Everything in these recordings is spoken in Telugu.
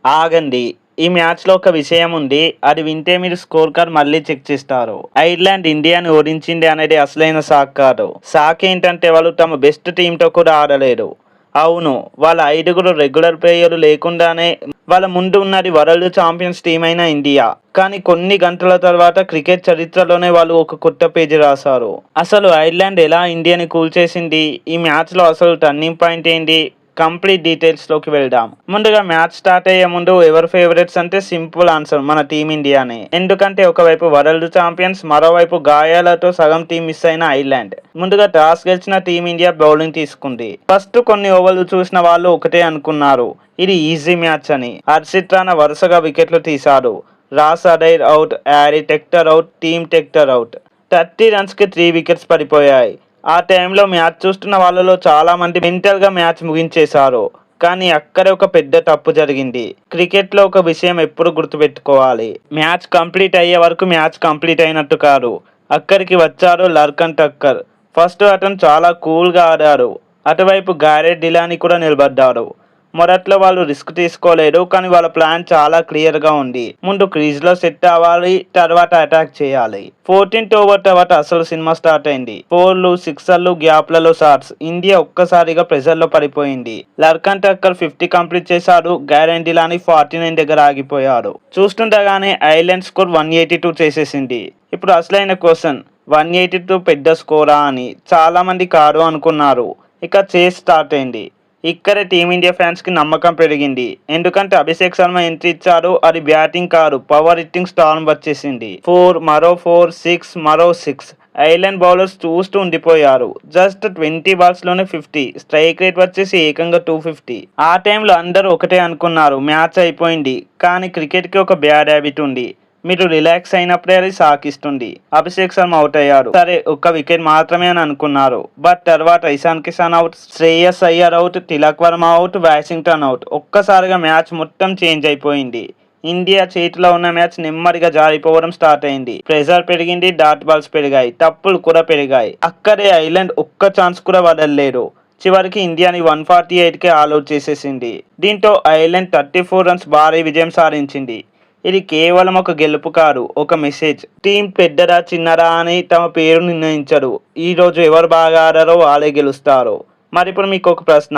ఆగండి. ఈ మ్యాచ్‌లో ఒక విషయం ఉంది. అది వింటే మీరు స్కోర్ కార్డ్ మళ్ళీ చెక్ చేస్తారు. ఐర్లాండ్ ఇండియాని ఓడించింది అనేది అసలైన షాక్ కాదు. షాక్ ఏంటంటే వాళ్ళు తమ బెస్ట్ టీమ్‌తో కూడా ఆడలేదు. అవును. వాళ్ళ 5గురు రెగ్యులర్ ప్లేయర్లు లేకుండానే వాళ్ళ ముందు ఉన్నది వరల్డ్ ఛాంపియన్స్ టీమ్ అయిన ఇండియా. కానీ కొన్ని గంటల తర్వాత క్రికెట్ చరిత్రలోనే వాళ్ళు ఒక కొత్త పేజీ రాశారు. అసలు ఐర్లాండ్ ఎలా ఇండియాని కూల్చేసింది? ఈ మ్యాచ్‌లో అసలు టర్నింగ్ పాయింట్ ఏంటి? కంప్లీట్ డీటెయిల్స్లోకి వెళ్దాం. ముందుగా మ్యాచ్ స్టార్ట్ అయ్యే ముందు ఎవరు ఫేవరెట్స్ అంటే సింపుల్ ఆన్సర్ మన టీమిండియానే. ఎందుకంటే ఒకవైపు వరల్డ్ ఛాంపియన్స్, మరోవైపు గాయాలతో సగం టీం మిస్ అయిన ఐర్లాండ్. ముందుగా టాస్ గెలిచిన టీమిండియా బౌలింగ్ తీసుకుంది. ఫస్ట్ కొన్ని ఓవర్లు చూసిన వాళ్ళు ఒకటే అనుకున్నారు, ఇది ఈజీ మ్యాచ్ అని. హర్షిత్ రాణా వరుసగా వికెట్లు తీశాడు. Ross Adair out, Harry Tector out, Tim Tector out. 30 రన్స్కి 3 వికెట్స్ పడిపోయాయి. ఆ టైంలో మ్యాచ్ చూస్తున్న వాళ్ళలో చాలా మంది మెంటల్గా మ్యాచ్ ముగించేశారు. కానీ అక్కడే ఒక పెద్ద తప్పు జరిగింది. క్రికెట్లో ఒక విషయం ఎప్పుడు గుర్తుపెట్టుకోవాలి, మ్యాచ్ కంప్లీట్ అయ్యే వరకు మ్యాచ్ కంప్లీట్ అయినట్టు కాదు. అక్కడికి వచ్చారు లర్కన్ టక్కర్. ఫస్ట్ అతను చాలా కూల్గా ఆడారు. అటువైపు గ్యారెట్ డిలానీ కూడా నిలబడ్డారు. మొదట్లో వాళ్ళు రిస్క్ తీసుకోలేదు, కానీ వాళ్ళ ప్లాన్ చాలా క్లియర్గా ఉంది. ముందు క్రీజ్లో సెట్ అవ్వాలి, తర్వాత అటాక్ చేయాలి. 14th ఓవర్ తర్వాత అసలు సినిమా స్టార్ట్ అయింది. 4లు, 6లు, గ్యాప్లలో షాట్స్. ఇండియా ఒక్కసారిగా ప్రెజర్లో పడిపోయింది. లర్కన్ టక్కర్ 50 కంప్లీట్ చేశాడు. గ్యారెట్ డిలానీ 49 దగ్గర ఆగిపోయాడు. చూస్తుండగానే ఐర్లాండ్ స్కోర్ 182 చేసేసింది. ఇప్పుడు అసలైన క్వశ్చన్, 182 పెద్ద స్కోరా అని చాలా మంది కాదు అనుకున్నారు. ఇక చేస్ స్టార్ట్ అయింది. ఇక్కడే టీమిండియా ఫ్యాన్స్కి నమ్మకం పెరిగింది. ఎందుకంటే అభిషేక్ శర్మ ఎంట్రీ ఇచ్చాడు. అది బ్యాటింగ్ కాదు, పవర్ హిట్టింగ్ స్టార్మ్ వచ్చేసింది. 4, మరో 4, 6, మరో 6. ఐర్లాండ్ బౌలర్స్ చూస్తూ ఉండిపోయారు. జస్ట్ 20 బాల్స్లోనే 50. స్ట్రైక్ రేట్ వచ్చేసి ఏకంగా 250. ఆ టైంలో అందరూ ఒకటే అనుకున్నారు, మ్యాచ్ అయిపోయింది. కానీ క్రికెట్కి ఒక బ్యాడ్ హ్యాబిట్ ఉంది, మీరు రిలాక్స్ అయినప్పుడే అది సాకిస్తుంది. అభిషేక్ శర్మ అవుట్ అయ్యారు. సరే, ఒక్క వికెట్ మాత్రమే అని అనుకున్నారు. బట్ తర్వాత Ishan Kishan out, Shreyas Iyer out, Tilak Varma out, Washington out. ఒక్కసారిగా మ్యాచ్ మొత్తం చేంజ్ అయిపోయింది. ఇండియా చేతిలో ఉన్న మ్యాచ్ నెమ్మదిగా జారిపోవడం స్టార్ట్ అయింది. ప్రెజర్ పెరిగింది, డాట్ బాల్స్ పెరిగాయి, తప్పులు కూడా పెరిగాయి. అక్కడే ఐర్లాండ్ ఒక్క ఛాన్స్ కూడా వదలలేదు. చివరికి ఇండియాని 148కే ఆల్అౌట్ చేసేసింది. దీంతో ఐర్లాండ్ 34 రన్స్ భారీ విజయం సాధించింది. ఇది కేవలం ఒక గెలుపు కాదు, ఒక మెసేజ్. టీం పెద్దదా చిన్నదా అని తమ పేరు నిర్ణయించరు. ఈరోజు ఎవరు బాగా ఆడారో వాళ్ళే గెలుస్తారు. మరి ఇప్పుడు మీకు ఒక ప్రశ్న,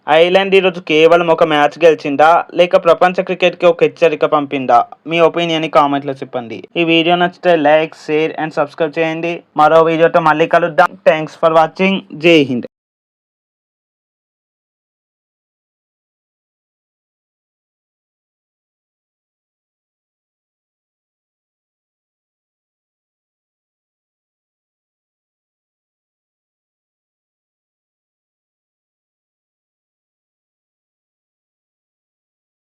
ఐర్లాండ్ ఈరోజు కేవలం ఒక మ్యాచ్ గెలిచిందా, లేక ప్రపంచ క్రికెట్కి ఒక హెచ్చరిక పంపిందా? మీ ఒపీనియన్ కామెంట్లో చెప్పండి. ఈ వీడియో నచ్చితే లైక్, షేర్ అండ్ సబ్స్క్రైబ్ చేయండి. మరో వీడియోతో మళ్ళీ కలుద్దాం. Thanks for watching. జై హింద్.